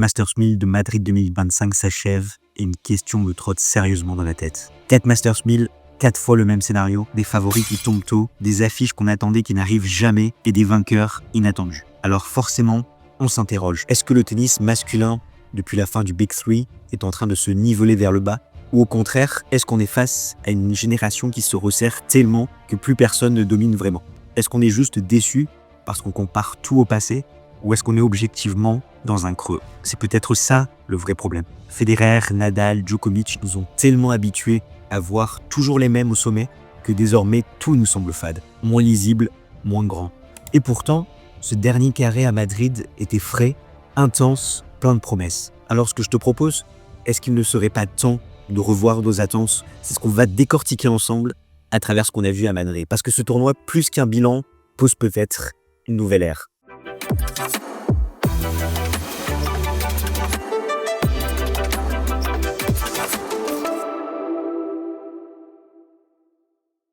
Masters 1000 de Madrid 2025 s'achève et une question me trotte sérieusement dans la tête. 4 Masters 1000, 4 fois le même scénario, des favoris qui tombent tôt, des affiches qu'on attendait qui n'arrivent jamais et des vainqueurs inattendus. Alors forcément, on s'interroge. Est-ce que le tennis masculin, depuis la fin du Big Three, est en train de se niveler vers le bas? Ou au contraire, est-ce qu'on est face à une génération qui se resserre tellement que plus personne ne domine vraiment? Est-ce qu'on est juste déçu parce qu'on compare tout au passé? Ou est-ce qu'on est objectivement dans un creux? C'est peut-être ça le vrai problème. Federer, Nadal, Djokovic nous ont tellement habitués à voir toujours les mêmes au sommet que désormais tout nous semble fade, moins lisible, moins grand. Et pourtant, ce dernier carré à Madrid était frais, intense, plein de promesses. Alors ce que je te propose, est-ce qu'il ne serait pas temps de revoir nos attentes? C'est ce qu'on va décortiquer ensemble à travers ce qu'on a vu à Madrid. Parce que ce tournoi, plus qu'un bilan, pose peut-être une nouvelle ère.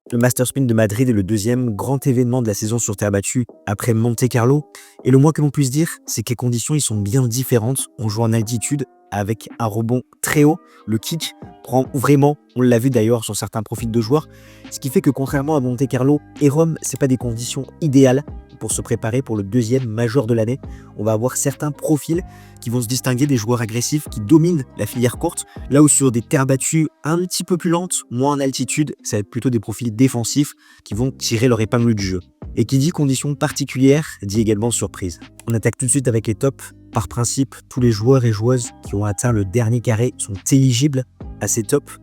Le Masters 1000 de Madrid est le deuxième grand événement de la saison sur terre battue après Monte-Carlo. Et le moins que l'on puisse dire, c'est que les conditions y sont bien différentes. On joue en altitude avec un rebond très haut. Le kick prend vraiment, on l'a vu d'ailleurs sur certains profils de joueurs. Ce qui fait que contrairement à Monte-Carlo et Rome, c'est pas des conditions idéales pour se préparer pour le deuxième major de l'année. On va avoir certains profils qui vont se distinguer des joueurs agressifs qui dominent la filière courte. Là où sur des terres battues un petit peu plus lentes, moins en altitude, ça va être plutôt des profils défensifs qui vont tirer leur épingle du jeu. Et qui dit conditions particulières, dit également surprise. On attaque tout de suite avec les tops. Par principe, tous les joueurs et joueuses qui ont atteint le dernier carré sont éligibles à ces tops.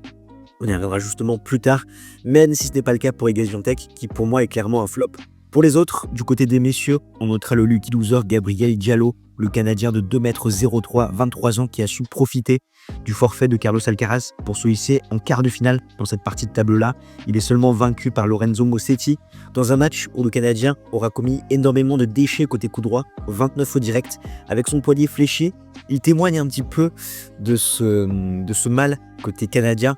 On y reviendra justement plus tard, même si ce n'est pas le cas pour Iga Swiatek, qui pour moi est clairement un flop. Pour les autres, du côté des messieurs, on notera le lucky loser Gabriel Diallo, le Canadien de 2,03 m, 23 ans, qui a su profiter du forfait de Carlos Alcaraz pour se hisser en quart de finale dans cette partie de tableau-là. Il est seulement vaincu par Lorenzo Musetti dans un match où le Canadien aura commis énormément de déchets côté coup droit, 29 au direct, avec son poignet fléché. Il témoigne un petit peu de ce mal côté canadien,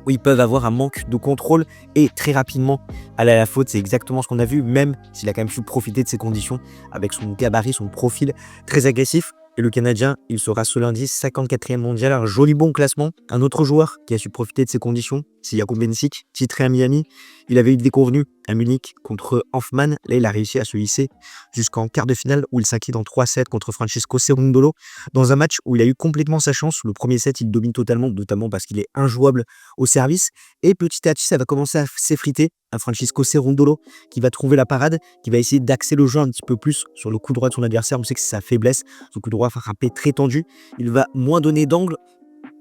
où ils peuvent avoir un manque de contrôle et très rapidement aller à la faute. C'est exactement ce qu'on a vu, même s'il a quand même su profiter de ces conditions avec son gabarit, son profil très agressif. Et le Canadien, il sera ce lundi 54e mondial, un joli bon classement. Un autre joueur qui a su profiter de ces conditions, c'est Jakub Mensik, titré à Miami. Il avait eu des déconvenus à Munich contre Hoffman. Là, il a réussi à se hisser jusqu'en quart de finale où il s'incline en 3-7 contre Francisco Cerundolo dans un match où il a eu complètement sa chance. Le premier set, il domine totalement, notamment parce qu'il est injouable au service. Et petit à petit, ça va commencer à s'effriter. Un Francisco Cerundolo qui va trouver la parade, qui va essayer d'axer le jeu un petit peu plus sur le coup droit de son adversaire. On sait que c'est sa faiblesse. Son coup droit frappé très tendu. Il va moins donner d'angle,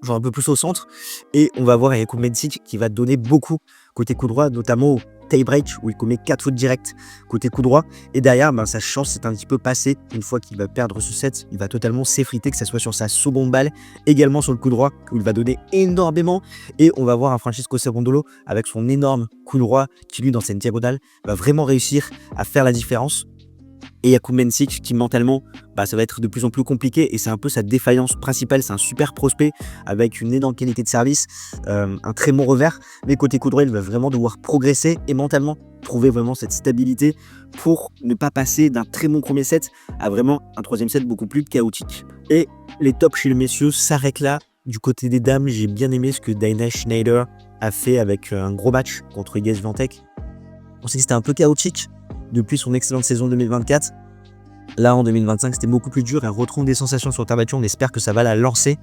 genre un peu plus au centre. Et on va voir Jakub Mensik qui va donner beaucoup côté coup droit, notamment au tie-break où il commet 4 fautes directes côté coup droit. Et derrière, sa chance s'est un petit peu passée. Une fois qu'il va perdre ce set, il va totalement s'effriter, que ce soit sur sa seconde balle, également sur le coup droit, où il va donner énormément. Et on va voir un Francisco Cerundolo avec son énorme coup droit qui, lui, dans cette diagonale, va vraiment réussir à faire la différence. Et Jakub Mensik qui mentalement, ça va être de plus en plus compliqué et c'est un peu sa défaillance principale. C'est un super prospect avec une énorme qualité de service, un très bon revers, mais côté coup droit, il va vraiment devoir progresser et mentalement trouver vraiment cette stabilité pour ne pas passer d'un très bon premier set à vraiment un troisième set beaucoup plus chaotique. Et les tops chez les messieurs s'arrêtent là. Du côté des dames, j'ai bien aimé ce que Dana Schneider a fait avec un gros match contre Iga Swiatek. On sait que c'était un peu chaotique depuis son excellente saison 2024. Là, en 2025, c'était beaucoup plus dur. Elle retrouve des sensations sur terre battue. On espère que ça va la lancer.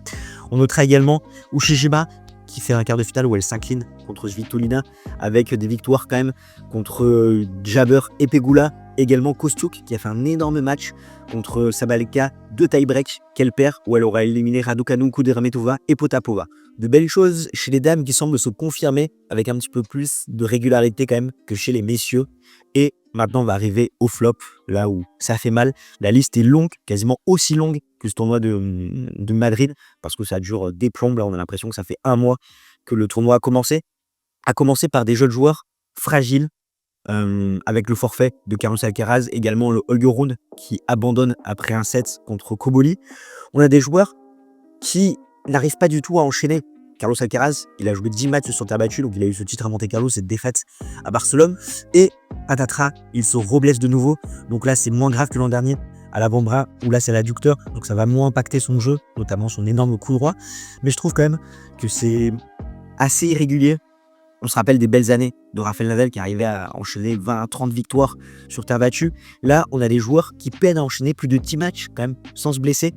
On notera également Uchijima qui fait un quart de finale où elle s'incline contre Svitolina avec des victoires quand même contre Jabber et Pegula. Également Kostiuk qui a fait un énorme match contre Sabalenka, 2 tie-break qu'elle perd où elle aura éliminé Raducanu, Kudermetova et Potapova. De belles choses chez les dames qui semblent se confirmer avec un petit peu plus de régularité quand même que chez les messieurs. Et maintenant on va arriver au flop, là où ça fait mal. La liste est longue, quasiment aussi longue que ce tournoi de Madrid, parce que ça dure des plombes. Là on a l'impression que ça fait un mois que le tournoi a commencé. A commencé par des jeunes joueurs fragiles, avec le forfait de Carlos Alcaraz, également le Holger Rune qui abandonne après un set contre Cobolli. On a des joueurs qui n'arrivent pas du tout à enchaîner. Carlos Alcaraz, il a joué 10 matchs sur terre battue, donc il a eu ce titre à Monte-Carlo, cette défaite à Barcelone. Et patatras, il se reblesse de nouveau. Donc là, c'est moins grave que l'an dernier à l'avant-bras où là c'est l'adducteur, donc ça va moins impacter son jeu, notamment son énorme coup droit. Mais je trouve quand même que c'est assez irrégulier. On se rappelle des belles années de Rafael Nadal qui arrivait à enchaîner 20 à 30 victoires sur terre battue. Là, on a des joueurs qui peinent à enchaîner plus de 10 matchs quand même sans se blesser.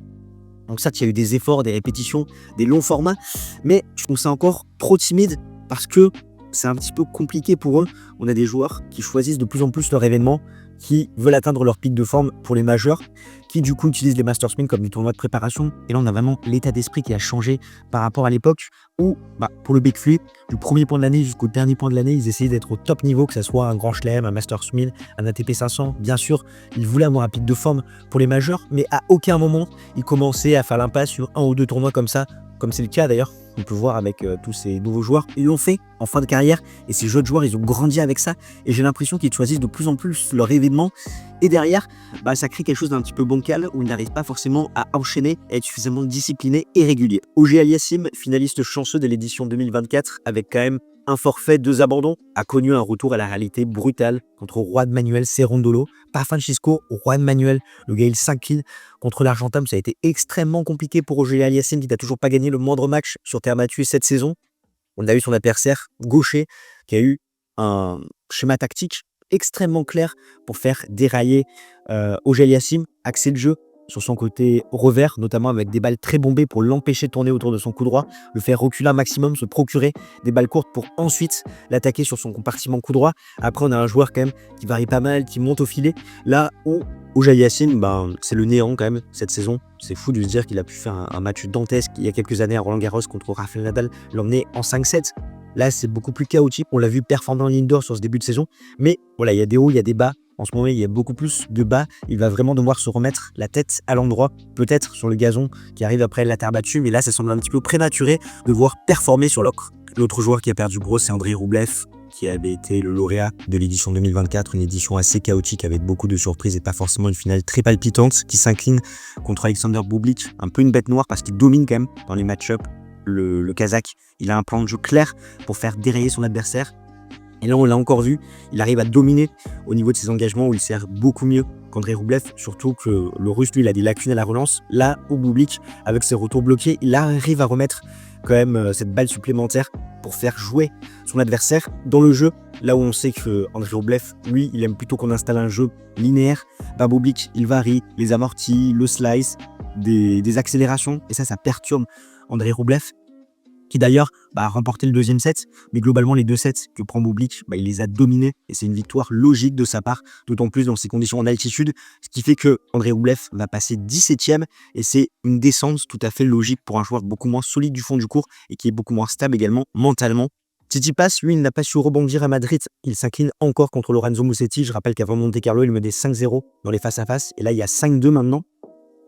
Donc certes, il y a eu des efforts, des répétitions, des longs formats, mais je trouve ça encore trop timide parce que c'est un petit peu compliqué pour eux. On a des joueurs qui choisissent de plus en plus leur événement, qui veulent atteindre leur pic de forme pour les majeurs, qui du coup utilisent les Masters Spin comme des tournois de préparation. Et là, on a vraiment l'état d'esprit qui a changé par rapport à l'époque où, pour le Big Free, du premier point de l'année jusqu'au dernier point de l'année, ils essayaient d'être au top niveau, que ce soit un Grand Chelem, un Masters 1000, un ATP 500. Bien sûr, ils voulaient avoir un pic de forme pour les majeurs, mais à aucun moment, ils commençaient à faire l'impasse sur un ou deux tournois comme ça, comme c'est le cas d'ailleurs. On peut voir avec tous ces nouveaux joueurs. Ils l'ont fait en fin de carrière et ces jeunes joueurs, ils ont grandi avec ça. Et j'ai l'impression qu'ils choisissent de plus en plus leur événement. Et derrière, ça crée quelque chose d'un petit peu bancal où ils n'arrivent pas forcément à enchaîner, à être suffisamment disciplinés et réguliers. Auger Aliassime, finaliste chanceux de l'édition 2024, avec quand même un forfait, 2 abandons, a connu un retour à la réalité brutale contre Juan Manuel Cerundolo. Pas Francisco, Juan Manuel, le gars il s'incline contre l'Argentin. Ça a été extrêmement compliqué pour Auger Aliassime qui n'a toujours pas gagné le moindre match sur terre battue cette saison. On a eu son adversaire gaucher qui a eu un schéma tactique extrêmement clair pour faire dérailler Auger Aliassime, axer le jeu sur son côté revers, notamment avec des balles très bombées pour l'empêcher de tourner autour de son coup droit, le faire reculer un maximum, se procurer des balles courtes pour ensuite l'attaquer sur son compartiment coup droit. Après, on a un joueur quand même qui varie pas mal, qui monte au filet. Là où Auger Aliassime, c'est le néant quand même cette saison. C'est fou de se dire qu'il a pu faire un match dantesque il y a quelques années à Roland-Garros contre Rafael Nadal, l'emmener en 5-7. Là, c'est beaucoup plus chaotique. On l'a vu performer en indoor sur ce début de saison. Mais voilà, il y a des hauts, il y a des bas. En ce moment, il y a beaucoup plus de bas. Il va vraiment devoir se remettre la tête à l'endroit, peut-être sur le gazon qui arrive après la terre battue. Mais là, ça semble un petit peu prématuré de voir performer sur l'ocre. L'autre joueur qui a perdu gros, c'est Andrei Rublev, qui avait été le lauréat de l'édition 2024, une édition assez chaotique avec beaucoup de surprises et pas forcément une finale très palpitante, qui s'incline contre Alexander Bublik, un peu une bête noire parce qu'il domine quand même dans les match-ups. Le Kazakh, il a un plan de jeu clair pour faire dérayer son adversaire. Et là, on l'a encore vu, il arrive à dominer au niveau de ses engagements où il sert beaucoup mieux qu'Andrei Rublev, surtout que le Russe, lui, il a des lacunes à la relance. Là où Bublik, avec ses retours bloqués, il arrive à remettre quand même cette balle supplémentaire pour faire jouer son adversaire dans le jeu. Là où on sait que Andrei Rublev, lui, il aime plutôt qu'on installe un jeu linéaire. Bublik, il varie les amortis, le slice, des accélérations, et ça perturbe Andrei Rublev, qui d'ailleurs a remporté le deuxième set, mais globalement les 2 sets que prend Bublik, il les a dominés et c'est une victoire logique de sa part, d'autant plus dans ces conditions en altitude, ce qui fait que Andrei Rublev va passer 17e et c'est une descente tout à fait logique pour un joueur beaucoup moins solide du fond du court et qui est beaucoup moins stable également mentalement. Tsitsipas, lui, il n'a pas su rebondir à Madrid. Il s'incline encore contre Lorenzo Musetti. Je rappelle qu'avant Monte Carlo, il menait 5-0 dans les face-à-face et là, il y a 5-2 maintenant.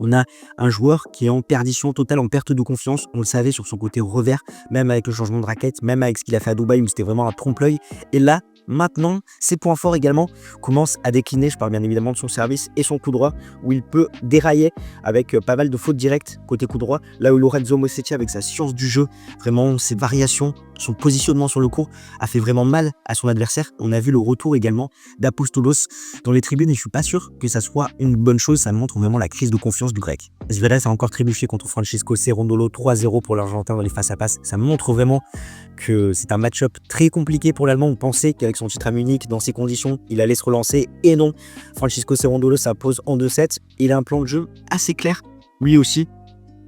On a un joueur qui est en perdition totale, en perte de confiance. On le savait sur son côté revers, même avec le changement de raquette, même avec ce qu'il a fait à Dubaï où c'était vraiment un trompe-l'œil. Et là, maintenant, ses points forts également commencent à décliner. Je parle bien évidemment de son service et son coup droit, où il peut dérailler avec pas mal de fautes directes côté coup droit. Là où Lorenzo Musetti, avec sa science du jeu, vraiment ses variations, son positionnement sur le court, a fait vraiment mal à son adversaire. On a vu le retour également d'Apostolos dans les tribunes et je suis pas sûr que ça soit une bonne chose. Ça montre vraiment la crise de confiance du grec. Zverev a encore trébuché contre Francisco Cerundolo, 3-0 pour l'Argentin dans les face-à-face. Ça montre vraiment que c'est un match-up très compliqué pour l'Allemand. On pensait qu'avec son titre à Munich, dans ces conditions, il allait se relancer et non. Francisco Cerundolo s'impose en 2-7. Il a un plan de jeu assez clair, lui aussi.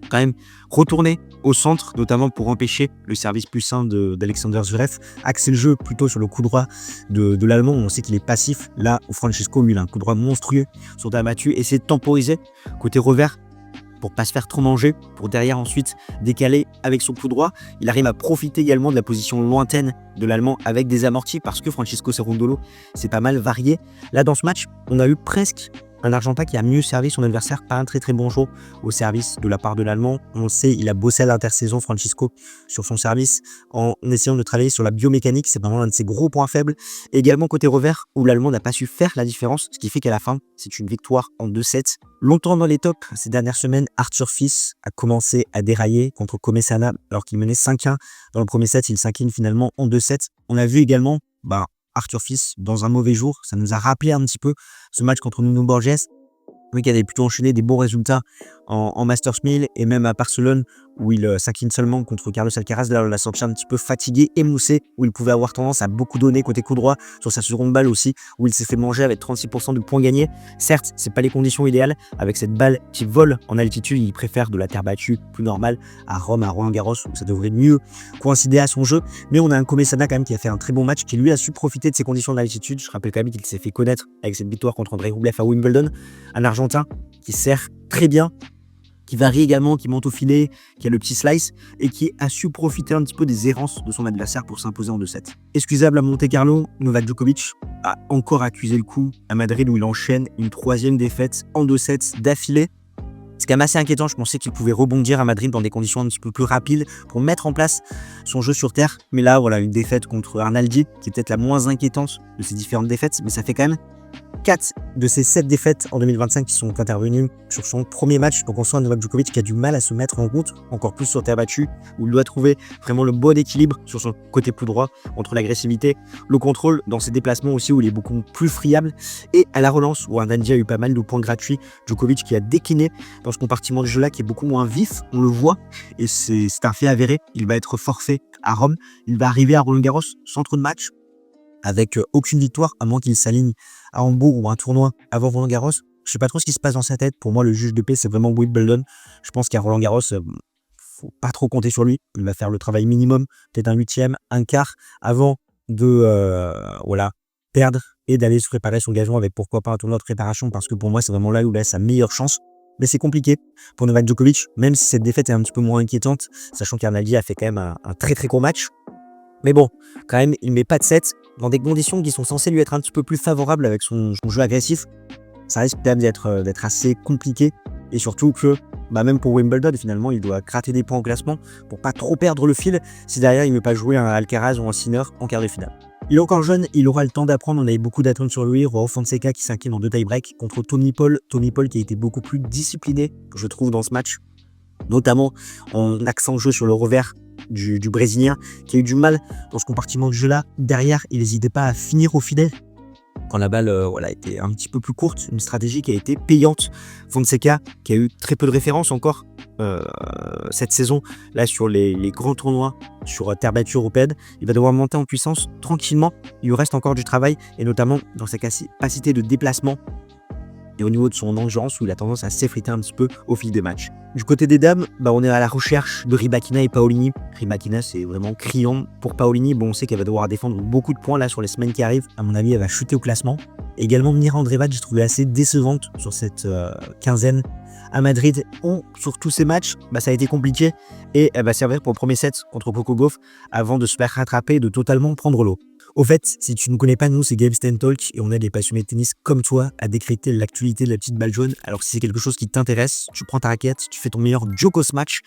Quand même retourner au centre, notamment pour empêcher le service plus sain d'Alexander Zverev, axer le jeu plutôt sur le coup droit de l'Allemand. On sait qu'il est passif, là où Francisco, lui, il a un coup droit monstrueux sur terre battue, essaie de temporiser côté revers pour pas se faire trop manger, pour derrière ensuite décaler avec son coup droit. Il arrive à profiter également de la position lointaine de l'Allemand avec des amortis parce que Francisco Cerundolo s'est pas mal varié. Là, dans ce match, on a eu presque un Argentin qui a mieux servi son adversaire, pas un très très bon jeu au service de la part de l'Allemand. On le sait, il a bossé à l'intersaison, Francisco, sur son service en essayant de travailler sur la biomécanique. C'est vraiment l'un de ses gros points faibles. Et également côté revers, où l'Allemand n'a pas su faire la différence, ce qui fait qu'à la fin, c'est une victoire en 2-7. Longtemps dans les tops, ces dernières semaines, Arthur Fils a commencé à dérailler contre Komesana alors qu'il menait 5-1 dans le premier set. Il s'incline finalement en 2-7. On a vu également Arthur Fils dans un mauvais jour. Ça nous a rappelé un petit peu ce match contre Nuno Borges. lui qui avait plutôt enchaîné des bons résultats en Masters 1000 et même à Barcelone où il s'incline seulement contre Carlos Alcaraz. Là, on l'a senti un petit peu fatigué, émoussé, où il pouvait avoir tendance à beaucoup donner côté coup droit sur sa seconde balle aussi, où il s'est fait manger avec 36% de points gagnés. Certes, c'est pas les conditions idéales. Avec cette balle qui vole en altitude, il préfère de la terre battue plus normale à Rome, à Roland-Garros, où ça devrait mieux coïncider à son jeu. Mais on a un Komesana quand même qui a fait un très bon match, qui lui a su profiter de ses conditions d'altitude. Je rappelle quand même qu'il s'est fait connaître avec cette victoire contre Andrei Rublev à Wimbledon, un Argentin qui sert très bien, qui varie également, qui monte au filet, qui a le petit slice et qui a su profiter un petit peu des errances de son adversaire pour s'imposer en 2-7. Excusable à Monte-Carlo, Novak Djokovic a encore accusé le coup à Madrid où il enchaîne une 3e défaite en 2-7 d'affilée. C'est quand même assez inquiétant, je pensais qu'il pouvait rebondir à Madrid dans des conditions un petit peu plus rapides pour mettre en place son jeu sur terre. Mais là, voilà, une défaite contre Arnaldi, qui est peut-être la moins inquiétante de ces différentes défaites, mais ça fait quand même 4 de ces 7 défaites en 2025 qui sont intervenues sur son premier match. Donc on sent un Novak Djokovic qui a du mal à se mettre en route, encore plus sur terre battue, où il doit trouver vraiment le bon équilibre sur son côté plus droit entre l'agressivité, le contrôle dans ses déplacements aussi, où il est beaucoup plus friable, et à la relance, où Arnaldi a eu pas mal de points gratuits. Djokovic qui a décliné dans ce compartiment de jeu-là qui est beaucoup moins vif, on le voit, et c'est un fait avéré. Il va être forfait à Rome, il va arriver à Roland-Garros sans trop de matchs, avec aucune victoire, à moins qu'il s'aligne à Hambourg ou à un tournoi avant Roland-Garros. Je sais pas trop ce qui se passe dans sa tête. Pour moi, le juge de paix, c'est vraiment Wimbledon. Je pense qu'à Roland-Garros, faut pas trop compter sur lui. Il va faire le travail minimum, peut-être un 8e, un quart, avant de perdre et d'aller se préparer son gazon avec pourquoi pas un tournoi de préparation, parce que pour moi, c'est vraiment là où il a sa meilleure chance. Mais c'est compliqué pour Novak Djokovic, même si cette défaite est un petit peu moins inquiétante, sachant qu'Arnaldi a fait quand même un très très gros match. Mais bon, quand même, il met pas de 7 dans des conditions qui sont censées lui être un petit peu plus favorables avec son jeu agressif. Ça risque quand même d'être assez compliqué. Et surtout que, même pour Wimbledon, finalement, il doit gratter des points au classement pour pas trop perdre le fil si derrière il ne veut pas jouer un Alcaraz ou un Sinner en quart de finale. Il est encore jeune, il aura le temps d'apprendre. On avait beaucoup d'attentes sur lui. Joao Fonseca qui s'incline en 2 tie-breaks contre Tommy Paul. Tommy Paul qui a été beaucoup plus discipliné, je trouve, dans ce match, notamment en accent jeu sur le revers du Brésilien, qui a eu du mal dans ce compartiment de jeu-là. Derrière, il n'hésitait pas à finir au filet quand la balle était un petit peu plus courte, une stratégie qui a été payante. Fonseca, qui a eu très peu de références encore cette saison, là sur les grands tournois, sur terre battue européenne, il va devoir monter en puissance tranquillement. Il lui reste encore du travail, et notamment dans sa capacité de déplacement et au niveau de son endurance, où il a tendance à s'effriter un petit peu au fil des matchs. Du côté des dames, on est à la recherche de Rybakina et Paolini. Rybakina, c'est vraiment criant pour Paolini. On sait qu'elle va devoir défendre beaucoup de points là sur les semaines qui arrivent. À mon avis, elle va chuter au classement. Également, Mira Andreeva, j'ai trouvé assez décevante sur cette quinzaine à Madrid. Sur tous ces matchs, ça a été compliqué, et elle va servir pour le premier set contre Coco Gauff avant de se faire rattraper et de totalement prendre l'eau. Au fait, si tu ne connais pas, nous, c'est Games Ten Talk, et on aide des passionnés de tennis comme toi à décrypter l'actualité de la petite balle jaune. Alors si c'est quelque chose qui t'intéresse, tu prends ta raquette, tu fais ton meilleur Djokos match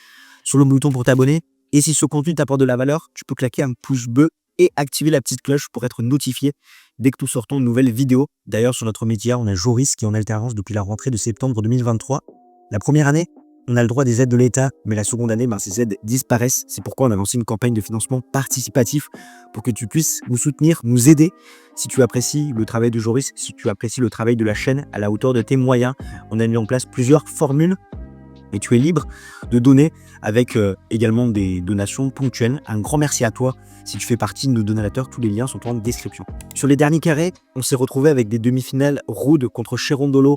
sur le bouton pour t'abonner, et si ce contenu t'apporte de la valeur, tu peux claquer un pouce bleu et activer la petite cloche pour être notifié dès que nous sortons de nouvelles vidéos. D'ailleurs, sur notre média, on a Joris qui est en alternance depuis la rentrée de septembre 2023. La première année, on a le droit des aides de l'État, mais la seconde année, ces aides disparaissent. C'est pourquoi on a lancé une campagne de financement participatif pour que tu puisses nous soutenir, nous aider. Si tu apprécies le travail de Joris, si tu apprécies le travail de la chaîne à la hauteur de tes moyens, on a mis en place plusieurs formules et tu es libre de donner avec également des donations ponctuelles. Un grand merci à toi si tu fais partie de nos donateurs. Tous les liens sont en description. Sur les derniers carrés, on s'est retrouvé avec des demi-finales Ruud contre Cherundolo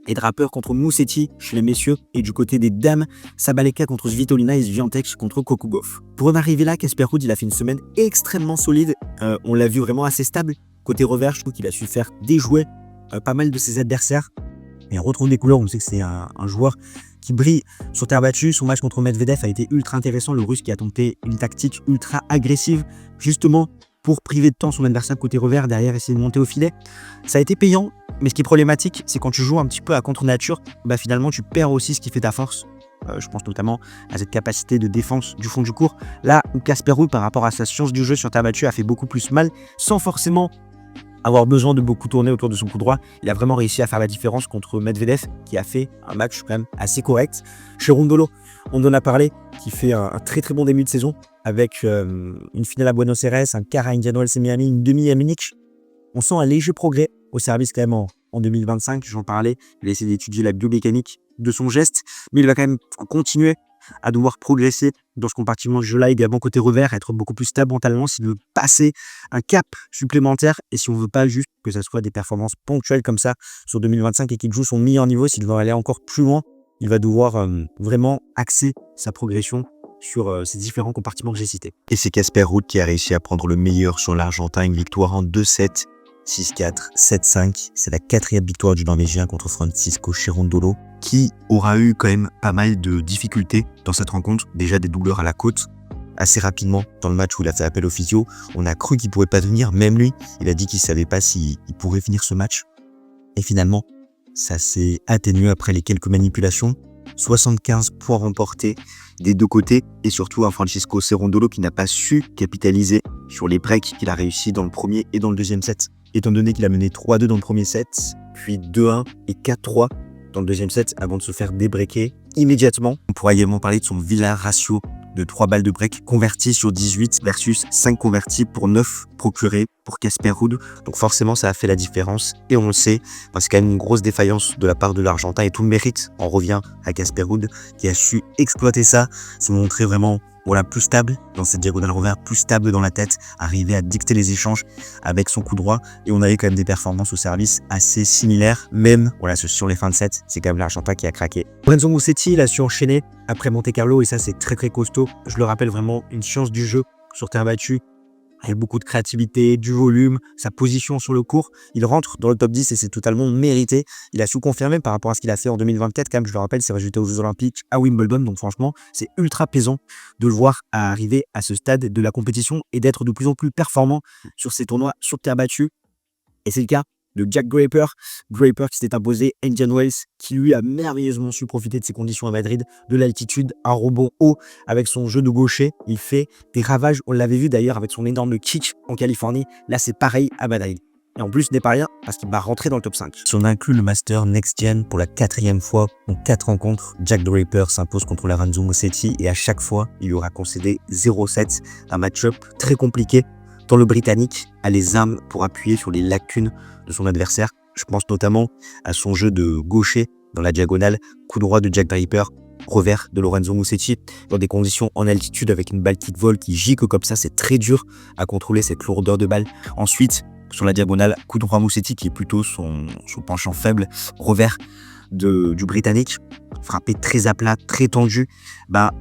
et Draper contre Musetti chez les messieurs, et du côté des dames, Sabalenka contre Svitolina et Swiatek contre Coco Gauff. Pour en arriver là, Casper Ruud, il a fait une semaine extrêmement solide. On l'a vu vraiment assez stable. Côté revers, je trouve qu'il a su faire déjouer pas mal de ses adversaires et retrouve des couleurs. On sait que c'est un joueur qui brille sur terre battue. Son match contre Medvedev a été ultra intéressant. Le Russe qui a tenté une tactique ultra agressive, justement pour priver de temps son adversaire côté revers, derrière essayer de monter au filet. Ça a été payant, mais ce qui est problématique, c'est quand tu joues un petit peu à contre-nature, finalement tu perds aussi ce qui fait ta force. Je pense notamment à cette capacité de défense du fond du court. Là où Casper Ruud, par rapport à sa science du jeu sur terre battue, a fait beaucoup plus mal, sans forcément avoir besoin de beaucoup tourner autour de son coup droit. Il a vraiment réussi à faire la différence contre Medvedev, qui a fait un match quand même assez correct. Cherundolo, on en a parlé, qui fait un très très bon début de saison, avec une finale à Buenos Aires, un quart à Indiano Wells Miami, une demi à Munich. On sent un léger progrès au service quand même en 2025, j'en parlais, il a essayé d'étudier la biomécanique de son geste, mais il va quand même continuer à devoir progresser dans ce compartiment de jeu-là, également côté revers, être beaucoup plus stable mentalement s'il veut passer un cap supplémentaire et si on veut pas juste que ça soit des performances ponctuelles comme ça sur 2025 et qu'il joue son meilleur niveau, s'il veut aller encore plus loin, il va devoir vraiment axer sa progression sur ces différents compartiments que j'ai cités. Et c'est Casper Ruud qui a réussi à prendre le meilleur sur l'Argentin, une victoire en 2-7, 6-4, 7-5. C'est la 4e victoire du Norvégien contre Francisco Cerundolo, qui aura eu quand même pas mal de difficultés dans cette rencontre. Déjà des douleurs à la côte. Assez rapidement, dans le match où il a fait appel au physio, on a cru qu'il pourrait pas venir. Même lui, il a dit qu'il savait pas s'il pourrait finir ce match. Et finalement, ça s'est atténué après les quelques manipulations. 75 points remportés des deux côtés et surtout un Francisco Cerundolo qui n'a pas su capitaliser sur les breaks qu'il a réussi dans le premier et dans le deuxième set. Étant donné qu'il a mené 3-2 dans le premier set, puis 2-1 et 4-3 dans le deuxième set avant de se faire débreaker immédiatement. On pourra également parler de son vilain ratio de 3 balles de break converties sur 18 versus 5 converties pour 9 procurés pour Casper Ruud. Donc forcément, ça a fait la différence et on le sait, parce qu'il y a une grosse défaillance de la part de l'Argentin et tout le mérite en revient à Casper Ruud qui a su exploiter ça, se montrer vraiment plus stable dans cette diagonale revers, plus stable dans la tête, arriver à dicter les échanges avec son coup droit et on avait quand même des performances au service assez similaires, même sur les fins de set, c'est quand même l'Argentin qui a craqué. Lorenzo Musetti, il a su enchaîner après Monte Carlo et ça c'est très très costaud. Je le rappelle, vraiment une science du jeu sur terre battue, avec beaucoup de créativité, du volume, sa position sur le court. Il rentre dans le top 10 et c'est totalement mérité. Il a su confirmer par rapport à ce qu'il a fait en 2024. Quand même, je le rappelle, c'est résultat aux Jeux Olympiques à Wimbledon. Donc franchement, c'est ultra plaisant de le voir arriver à ce stade de la compétition et d'être de plus en plus performant sur ces tournois sur terre battue. Et c'est le cas de Jack Draper. Draper qui s'est imposé Indian Wells, qui lui a merveilleusement su profiter de ses conditions à Madrid, de l'altitude, un rebond haut avec son jeu de gaucher. Il fait des ravages, on l'avait vu d'ailleurs avec son énorme kick en Californie. Là, c'est pareil à Madrid. Et en plus, ce n'est pas rien parce qu'il va rentrer dans le top 5. Si on inclut le Master Next Gen pour la 4e fois en 4 rencontres, Jack Draper s'impose contre Lorenzo Musetti et à chaque fois, il lui aura concédé 0-7, un match-up très compliqué. Tant le Britannique a les armes pour appuyer sur les lacunes de son adversaire. Je pense notamment à son jeu de gaucher dans la diagonale, coup droit de Jack Draper, revers de Lorenzo Musetti, dans des conditions en altitude avec une balle qui vole, qui gicle comme ça, c'est très dur à contrôler cette lourdeur de balle. Ensuite, sur la diagonale, coup droit Musetti qui est plutôt son penchant faible, revers du Britannique, frappé très à plat, très tendu.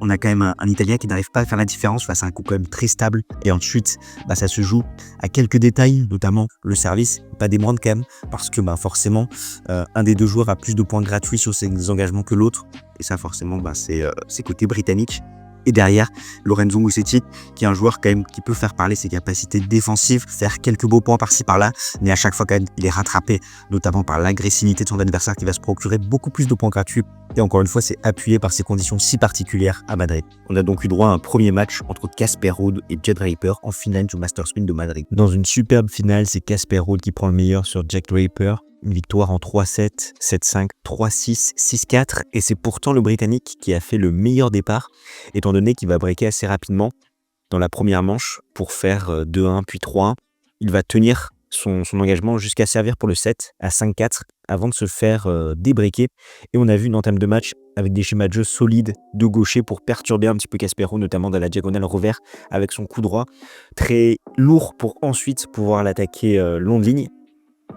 On a quand même un Italien qui n'arrive pas à faire la différence face à un coup quand même très stable. Et ensuite, ça se joue à quelques détails, notamment le service, pas des moindres quand même, parce que forcément, un des deux joueurs a plus de points gratuits sur ses engagements que l'autre. Et ça, forcément, c'est côté britannique. Et derrière, Lorenzo Musetti, qui est un joueur quand même qui peut faire parler ses capacités défensives, faire quelques beaux points par-ci par-là, mais à chaque fois quand même, il est rattrapé, notamment par l'agressivité de son adversaire qui va se procurer beaucoup plus de points gratuits. Et encore une fois, c'est appuyé par ces conditions si particulières à Madrid. On a donc eu droit à un premier match entre Casper Ruud et Jack Draper en finale du Masters 1000 de Madrid. Dans une superbe finale, c'est Casper Ruud qui prend le meilleur sur Jack Draper. Une victoire en 3-7, 7-5, 3-6, 6-4 et c'est pourtant le Britannique qui a fait le meilleur départ étant donné qu'il va breaker assez rapidement dans la première manche pour faire 2-1 puis 3-1. Il va tenir son engagement jusqu'à servir pour le 7 à 5-4 avant de se faire débreaker et on a vu une entame de match avec des schémas de jeu solides de gaucher pour perturber un petit peu Casper Ruud, notamment dans la diagonale revers avec son coup droit très lourd pour ensuite pouvoir l'attaquer long de ligne.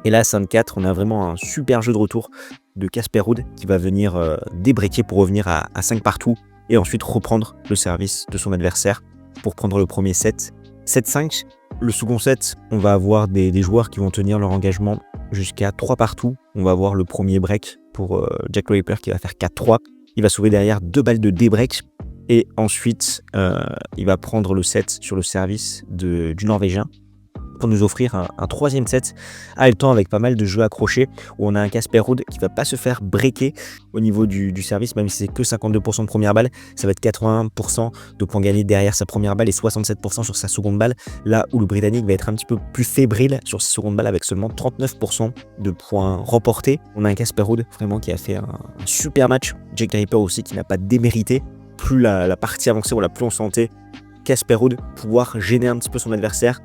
Et là, 5-4, on a vraiment un super jeu de retour de Casper Ruud qui va venir débreaker pour revenir à 5 partout et ensuite reprendre le service de son adversaire pour prendre le premier set. 7-5, le second set, on va avoir des joueurs qui vont tenir leur engagement jusqu'à 3 partout. On va avoir le premier break pour Jack Draper qui va faire 4-3. Il va sauver derrière 2 balles de débreak et ensuite il va prendre le set sur le service du Norvégien pour nous offrir un troisième set haletant avec pas mal de jeux accrochés où on a un Casper Ruud qui va pas se faire breaker au niveau du service, même si c'est que 52% de première balle, ça va être 81% de points gagnés derrière sa première balle et 67% sur sa seconde balle, là où le Britannique va être un petit peu plus fébrile sur sa seconde balle avec seulement 39% de points remportés. On a un Casper Ruud vraiment qui a fait un super match, Jack Draper aussi qui n'a pas démérité. Plus la partie avançait, plus on sentait Casper Ruud pouvoir gêner un petit peu son adversaire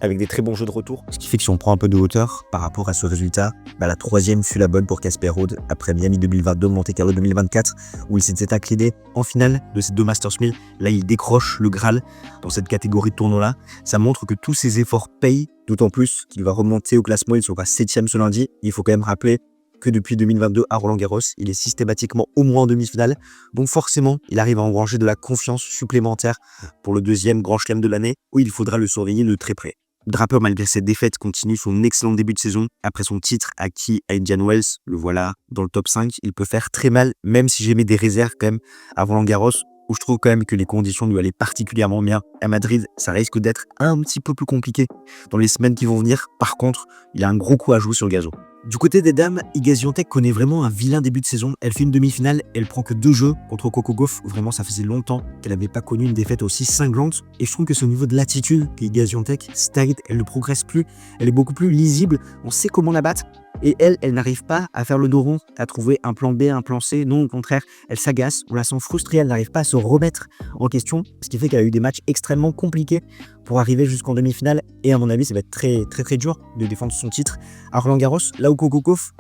avec des très bons jeux de retour. Ce qui fait que si on prend un peu de hauteur par rapport à ce résultat, la 3e fut la bonne pour Casper Ruud après Miami 2022, Monte Carlo 2024, où il s'était incliné en finale de ces 2 Masters 1000. Là, il décroche le Graal dans cette catégorie de tournoi-là. Ça montre que tous ses efforts payent, d'autant plus qu'il va remonter au classement. Il sera 7e ce lundi. Il faut quand même rappeler que depuis 2022 à Roland-Garros, il est systématiquement au moins en demi-finale. Donc forcément, il arrive à engranger de la confiance supplémentaire pour le 2e Grand Chelem de l'année, où il faudra le surveiller de très près. Draper, malgré cette défaite, continue son excellent début de saison. Après son titre acquis à Indian Wells, le voilà dans le top 5. Il peut faire très mal, même si j'ai mis des réserves quand même à Roland-Garros, où je trouve quand même que les conditions lui allaient particulièrement bien. À Madrid, ça risque d'être un petit peu plus compliqué dans les semaines qui vont venir. Par contre, il a un gros coup à jouer sur le gazon. Du côté des dames, Iga Świątek connaît vraiment un vilain début de saison. Elle fait une demi-finale, elle prend que 2 jeux contre Coco Gauff. Vraiment, ça faisait longtemps qu'elle n'avait pas connu une défaite aussi cinglante. Et je trouve que c'est au niveau de l'attitude qu'Iga Świątek stagne, elle ne progresse plus. Elle est beaucoup plus lisible, on sait comment la battre. Et elle n'arrive pas à faire le dos rond, à trouver un plan B, un plan C. Non, au contraire, elle s'agace, on la sent frustrée, elle n'arrive pas à se remettre en question. Ce qui fait qu'elle a eu des matchs extrêmement compliqués pour arriver jusqu'en demi-finale. Et à mon avis, ça va être très dur de défendre son titre à Roland-Garros. Là où Coco Gauff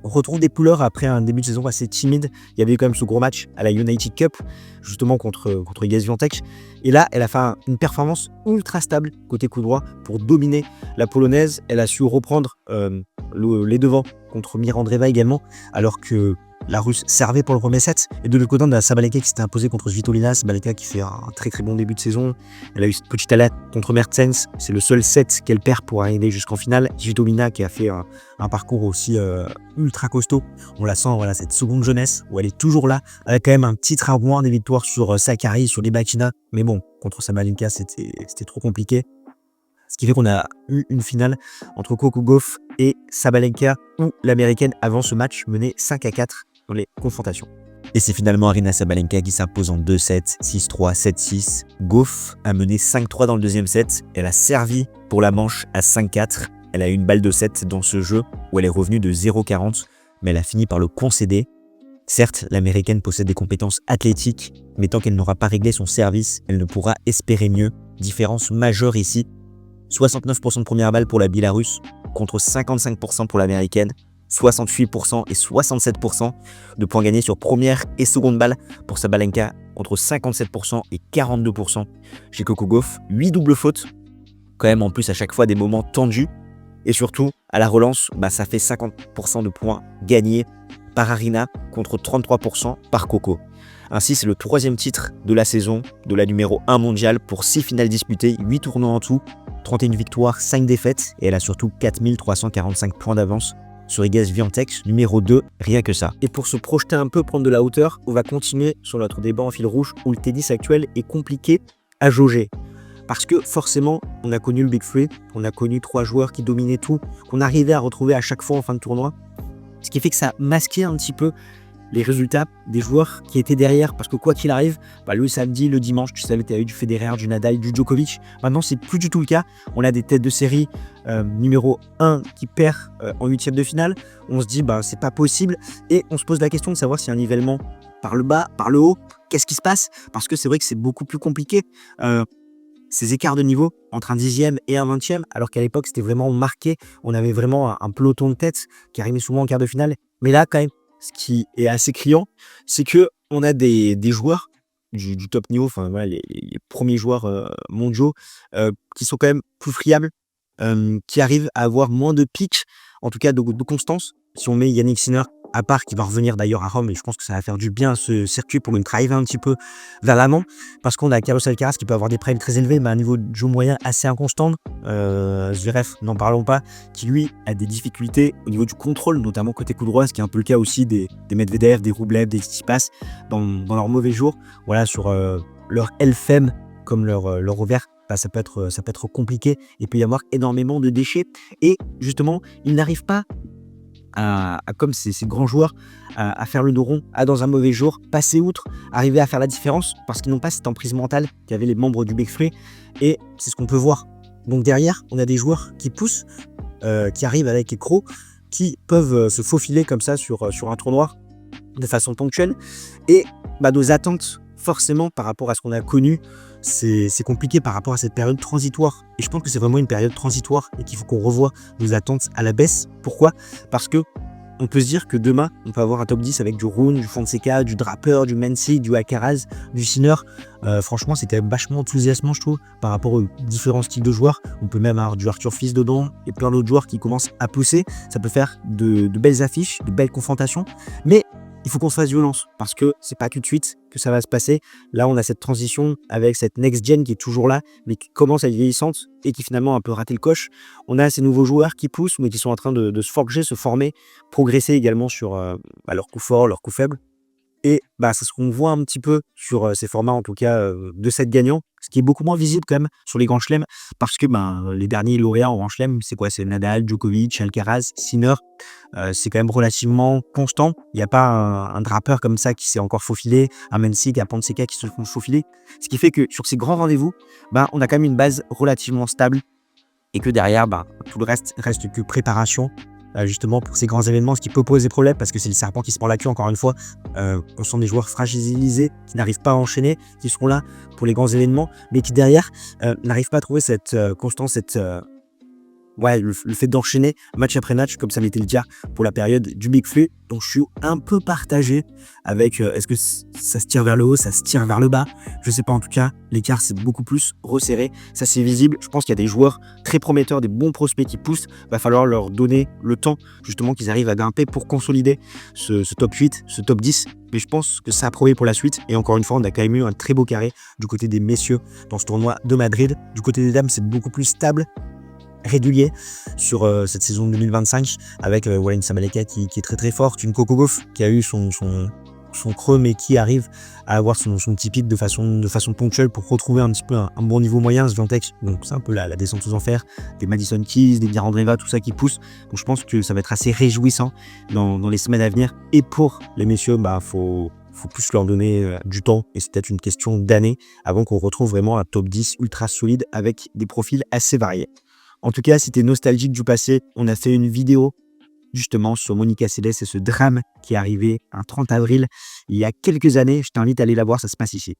retrouve des couleurs après un début de saison assez timide. Il y avait eu quand même ce gros match à la United Cup, justement contre Iga Świątek. Et là, elle a fait une performance ultra stable côté coup droit pour dominer la Polonaise. Elle a su reprendre les devants contre Mirandreva également, alors que la Russe servait pour le premier set. Et de l'autre côté, on a Sabalenka qui s'était imposée contre Svitolina. Sabalenka qui fait un très bon début de saison. Elle a eu cette petite alerte contre Mertens. C'est le seul set qu'elle perd pour arriver jusqu'en finale. Svitolina qui a fait un parcours aussi ultra costaud. On la sent, voilà, cette seconde jeunesse où elle est toujours là. Elle a quand même un petit train des victoires sur Sakkari, sur Rybakina. Mais bon, contre Sabalenka, c'était trop compliqué. Ce qui fait qu'on a eu une finale entre Coco Gauff et Sabalenka où l'américaine avant ce match menait 5-4 dans les confrontations. Et c'est finalement Aryna Sabalenka qui s'impose en 2-7, 6-3, 7-6. Gauff a mené 5-3 dans le 2e set. Elle a servi pour la manche à 5-4. Elle a eu une balle de 7 dans ce jeu où elle est revenue de 0-40, mais elle a fini par le concéder. Certes, l'américaine possède des compétences athlétiques, mais tant qu'elle n'aura pas réglé son service, elle ne pourra espérer mieux. Différence majeure ici. 69% de première balle pour la Biélorusse contre 55% pour l'américaine, 68% et 67% de points gagnés sur première et seconde balle pour Sabalenka contre 57% et 42% chez Coco Gauff. 8 doubles fautes, quand même en plus à chaque fois des moments tendus. Et surtout, à la relance, ça fait 50% de points gagnés par Aryna contre 33% par Coco. Ainsi, c'est le 3e titre de la saison de la numéro 1 mondiale pour 6 finales disputées, 8 tournois en tout, 31 victoires, 5 défaites, et elle a surtout 4345 points d'avance sur Iga Świątek, numéro 2, rien que ça. Et pour se projeter un peu, prendre de la hauteur, on va continuer sur notre débat en fil rouge où le tennis actuel est compliqué à jauger. Parce que forcément, on a connu le Big Three, on a connu 3 joueurs qui dominaient tout, qu'on arrivait à retrouver à chaque fois en fin de tournoi. Ce qui fait que ça masquait un petit peu les résultats des joueurs qui étaient derrière. Parce que quoi qu'il arrive, le samedi, le dimanche, tu savais, tu as eu du Federer, du Nadal, du Djokovic. Maintenant, c'est plus du tout le cas. On a des têtes de série numéro 1 qui perd en 8e de finale. On se dit, c'est pas possible. Et on se pose la question de savoir s'il y a un nivellement par le bas, par le haut. Qu'est-ce qui se passe? Parce que c'est vrai que c'est beaucoup plus compliqué. Ces écarts de niveau entre un 10e et un 20e, alors qu'à l'époque, c'était vraiment marqué. On avait vraiment un peloton de tête qui arrivait souvent en quart de finale. Mais là, quand même, ce qui est assez criant, c'est qu'on a des joueurs du top niveau, les premiers joueurs mondiaux, qui sont quand même plus friables, qui arrivent à avoir moins de pics, en tout cas de constance. Si on met Yannick Sinner à part, qui va revenir d'ailleurs à Rome, et je pense que ça va faire du bien à ce circuit pour une driver un petit peu vers l'avant, parce qu'on a Carlos Alcaraz qui peut avoir des primes très élevés, mais à un niveau de jeu moyen assez inconstant. Zverev, n'en parlons pas, qui lui a des difficultés au niveau du contrôle, notamment côté coup droit, ce qui est un peu le cas aussi des Medvedev, des Rublev, des Tsitsipas dans leurs mauvais jours. Voilà, sur leur LFM comme leur revers, ça peut être compliqué. Il peut y avoir énormément de déchets, et justement, ils n'arrivent pas à comme ces grands joueurs, à faire le dos rond, à dans un mauvais jour, passer outre, arriver à faire la différence, parce qu'ils n'ont pas cette emprise mentale qu'avaient les membres du Big Three, et c'est ce qu'on peut voir. Donc derrière, on a des joueurs qui poussent, qui arrivent avec les crocs, qui peuvent se faufiler comme ça sur un tournoi de façon ponctuelle, et nos attentes, forcément, par rapport à ce qu'on a connu, c'est compliqué par rapport à cette période transitoire. Et je pense que c'est vraiment une période transitoire et qu'il faut qu'on revoie nos attentes à la baisse. Pourquoi? Parce que on peut se dire que demain, on peut avoir un top 10 avec du Rune, du Fonseca, du Draper, du Mensih, du Alcaraz, du Sinner. Franchement, c'est quand même vachement enthousiasmant, je trouve, par rapport aux différents styles de joueurs. On peut même avoir du Arthur Fils dedans et plein d'autres joueurs qui commencent à pousser. Ça peut faire de belles affiches, de belles confrontations. Mais il faut qu'on se fasse violence parce que c'est pas tout de suite que ça va se passer. Là, on a cette transition avec cette next gen qui est toujours là, mais qui commence à être vieillissante et qui finalement a un peu raté le coche. On a ces nouveaux joueurs qui poussent, mais qui sont en train de se forger, se former, progresser également sur leurs coups forts, leurs coups faibles. Et c'est ce qu'on voit un petit peu sur ces formats, en tout cas, de sets gagnants, ce qui est beaucoup moins visible quand même sur les grands chelems, parce que les derniers lauréats en grand chelem, c'est quoi? C'est Nadal, Djokovic, Alcaraz, Sinner. C'est quand même relativement constant. Il n'y a pas un Draper comme ça qui s'est encore faufilé, un Mensih, un Fonseca qui se font faufiler. Ce qui fait que sur ces grands rendez-vous, on a quand même une base relativement stable et que derrière, tout le reste que préparation. Justement pour ces grands événements, ce qui peut poser problème parce que c'est le serpent qui se prend la queue encore une fois. On sent des joueurs fragilisés qui n'arrivent pas à enchaîner, qui seront là pour les grands événements, mais qui derrière n'arrivent pas à trouver cette constance, le fait d'enchaîner match après match, comme ça m'était le cas pour la période du Big Flux. Donc je suis un peu partagé avec est-ce que ça se tire vers le haut, ça se tire vers le bas. Je sais pas, en tout cas, l'écart c'est beaucoup plus resserré. Ça c'est visible. Je pense qu'il y a des joueurs très prometteurs, des bons prospects qui poussent. Va falloir leur donner le temps justement qu'ils arrivent à grimper pour consolider ce top 8, ce top 10. Mais je pense que ça a promis pour la suite. Et encore une fois, on a quand même eu un très beau carré du côté des messieurs dans ce tournoi de Madrid. Du côté des dames, c'est beaucoup plus stable, régulier sur cette saison 2025 avec Wayne Samaleka qui est très très forte, une Coco Gauff qui a eu son creux mais qui arrive à avoir son petit pic de façon ponctuelle pour retrouver un petit peu un bon niveau moyen. Swiatek, donc c'est un peu la descente aux enfers, des Madison Keys, des Mirandreva, tout ça qui pousse. Donc je pense que ça va être assez réjouissant dans les semaines à venir. Et pour les messieurs, faut plus leur donner du temps et c'est peut-être une question d'années avant qu'on retrouve vraiment un top 10 ultra solide avec des profils assez variés. En tout cas, si t'es nostalgique du passé, on a fait une vidéo justement sur Monica Seles et ce drame qui est arrivé un 30 avril il y a quelques années. Je t'invite à aller la voir, ça se passe ici.